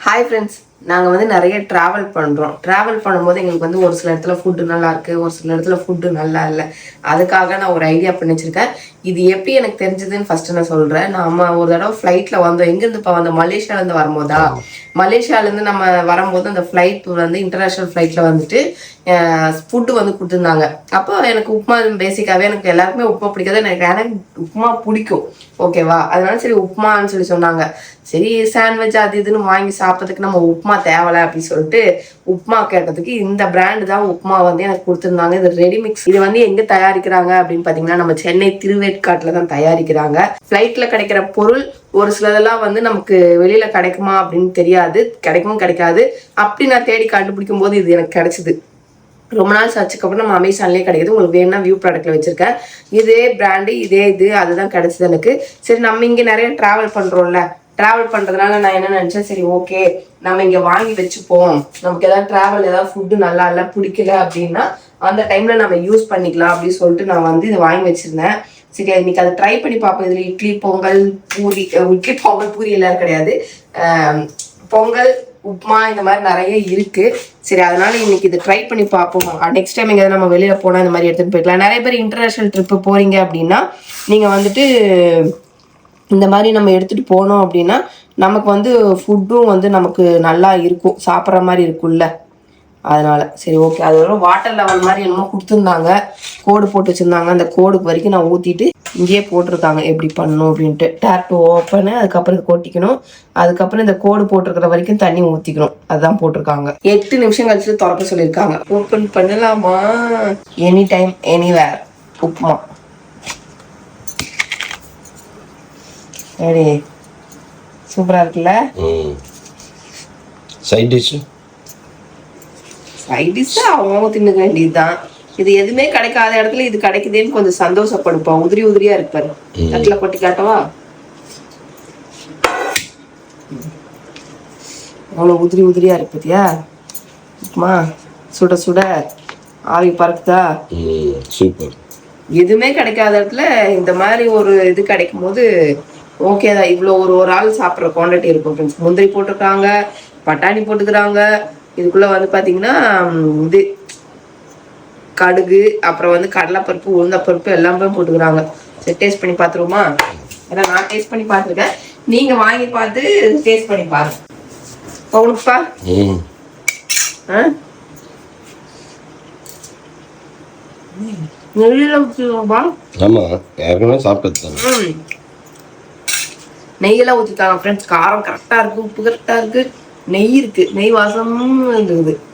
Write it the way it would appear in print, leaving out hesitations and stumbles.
Hi friends, நாங்கள் வந்து நிறைய ட்ராவல் பண்ணுறோம். ட்ராவல் பண்ணும்போது எங்களுக்கு வந்து ஒரு சில இடத்துல ஃபுட்டு நல்லா இருக்குது, ஒரு சில இடத்துல ஃபுட்டு நல்லா இல்லை. அதுக்காக நான் ஒரு ஐடியா பண்ணி வச்சுருக்கேன். இது எப்படி எனக்கு தெரிஞ்சதுன்னு ஃபஸ்ட்டு நான் சொல்கிறேன். நம்ம ஒரு தடவை ஃப்ளைட்டில் வந்தோம். எங்கேருந்து இப்போ வந்தோம்? மலேசியாவிலேருந்து வரும்போதா? மலேசியாவிலேருந்து நம்ம வரும்போது அந்த ஃப்ளைட் வந்து இன்டர்நேஷ்னல் ஃப்ளைட்டில் வந்துட்டு ஃபுட்டு வந்து கொடுத்துருந்தாங்க. அப்போ எனக்கு உப்புமா பேசிக்காகவே எனக்கு எல்லாருக்குமே உப்புமா பிடிக்காது. எனக்கு உப்புமா பிடிக்கும், ஓகேவா? அதனால சரி உப்புமான்னு சொன்னாங்க. சரி சாண்ட்விச் அது இதுன்னு வாங்கி சாப்பிட்றதுக்கு நம்ம உப்புமா தேவலை அப்படின்னு சொல்லிட்டு உப்புமா கேட்டதுக்கு இந்த பிராண்டு தான் உப்புமா வந்து எனக்கு கொடுத்துருந்தாங்க. இது ரெடிமிக்ஸ். இது வந்து எங்கே தயாரிக்கிறாங்க அப்படின்னு பார்த்தீங்கன்னா நம்ம சென்னை திருவேற்காட்டில் தான் தயாரிக்கிறாங்க. ஃப்ளைட்டில் கிடைக்கிற பொருள் ஒரு சிலதெல்லாம் வந்து நமக்கு வெளியில் கிடைக்குமா அப்படின்னு தெரியாது, கிடைக்கும் கிடைக்காது. அப்படி நான் தேடி கண்டுபிடிக்கும் போது இது எனக்கு கிடைச்சிது. ரொம்ப நாள் சர்ச்சுக்கு அப்புறம் நம்ம அமேசான்லேயே கிடைக்குது. உங்களுக்கு வேணும்னா வியூ ப்ராடக்ட்ல வச்சிருக்கேன். இதே பிராண்டு இதே இது அதுதான் கிடைச்சது எனக்கு. சரி நம்ம இங்கே நிறைய ட்ராவல் பண்ணுறோம்ல, ட்ராவல் பண்ணுறதுனால நான் என்ன நினச்சேன், சரி ஓகே நம்ம இங்கே வாங்கி வச்சுப்போம். நமக்கு ஏதாவது ட்ராவல் ஏதாவது ஃபுட்டு நல்லா இல்லை பிடிக்கல அப்படின்னா அந்த டைமில் நம்ம யூஸ் பண்ணிக்கலாம் அப்படின்னு சொல்லிட்டு நான் வந்து இதை வாங்கி வச்சுருந்தேன். சரி இன்னைக்கு அதை ட்ரை பண்ணி பார்ப்போம். இதில் இட்லி பொங்கல் பூரி, இட்லி பொங்கல் பூரி எல்லாரும் கிடையாது, பொங்கல் உப்புமா இந்த மாதிரி நிறைய இருக்கு. சரி அதனால இன்னைக்கு இதை ட்ரை பண்ணி பார்ப்போம். நெக்ஸ்ட் டைம் எங்கேயாவது நம்ம வெளியில போனால் இந்த மாதிரி எடுத்துகிட்டு போய்க்கலாம். நிறைய பேர் இன்டர்நேஷ்னல் ட்ரிப்பு போறீங்க அப்படின்னா நீங்கள் வந்துட்டு இந்த மாதிரி நம்ம எடுத்துகிட்டு போனோம் அப்படின்னா நமக்கு வந்து ஃபுட்டும் வந்து நமக்கு நல்லா இருக்கும், சாப்பிட்ற மாதிரி இருக்கும்ல. அதனால சரி ஓகே. அதோட வாட்டர் லெவல் மாதிரி என்னமோ கொடுத்துருந்தாங்க, கோடு போட்டு வச்சுருந்தாங்க. அந்த கோடுக்கு வரைக்கும் நான் ஊற்றிட்டு இங்கேயே போட்டிருக்காங்க எப்படி பண்ணணும் அப்படின்ட்டு. டேப் ஓப்பனு, அதுக்கப்புறம் இது கொட்டிக்கணும், அதுக்கப்புறம் இந்த கோடு போட்டிருக்கிற வரைக்கும் தண்ணி ஊற்றிக்கணும், அதுதான் போட்டிருக்காங்க. 8 நிமிஷம் கழிச்சு திறக்க சொல்லியிருக்காங்க. ஓப்பன் பண்ணலாமா? Any time anywhere upma. சரி சூப்பராக இருக்குல்ல? சைட் டிஷ் அவங்க தின்னுக்க வேண்டியதுதான். இது எதுவுமே கிடைக்காத இடத்துல இது கிடைக்குதுன்னு கொஞ்சம் சந்தோஷப்படுப்பா. உதிரி உதிரியா இருப்பாரு. தட்டில கொட்டி காட்டவா? அவ்வளவு உதிரி உதிரியா இருக்கு பத்தியா? உப்புமா சுட சுட ஆவி பறக்குதா? சூப்பர். எதுவுமே கிடைக்காத இடத்துல இந்த மாதிரி ஒரு இது கிடைக்கும் போது ஓகே தான். இவ்வளோ ஒரு ஆள் சாப்பிட்ற குவான்டிட்டி இருக்கும் ஃப்ரெண்ட்ஸ். முந்திரி போட்டிருக்காங்க, பட்டாணி போட்டுக்கிறாங்க, இதுக்குள்ள வந்து பாத்தீங்கன்னா இது கடுகு, அப்புறம் வந்து கடலைப்பருப்பு, உளுந்தப்பருப்பு எல்லாமே போட்டுக்கிறாங்க. சரி டேஸ்ட் பண்ணி பார்த்துருவோமா? ஏன்னா நான் டேஸ்ட் பண்ணி பார்த்துருக்கேன், நீங்க வாங்கி பார்த்து டேஸ்ட் பண்ணி பாருங்க. உனக்குப்பா நெய்யில ஊற்றிடுவோம்பா. ஆமா ஏற்கனவே சாப்பிட்டு நெய்யெல்லாம் ஊற்றிட்டாங்க ஃப்ரெண்ட்ஸ். காரம் கரெக்டாக இருக்குது, உப்பு கரெக்டாக இருக்குது, நெய் இருக்குது, நெய் வாசமும் இருக்குது.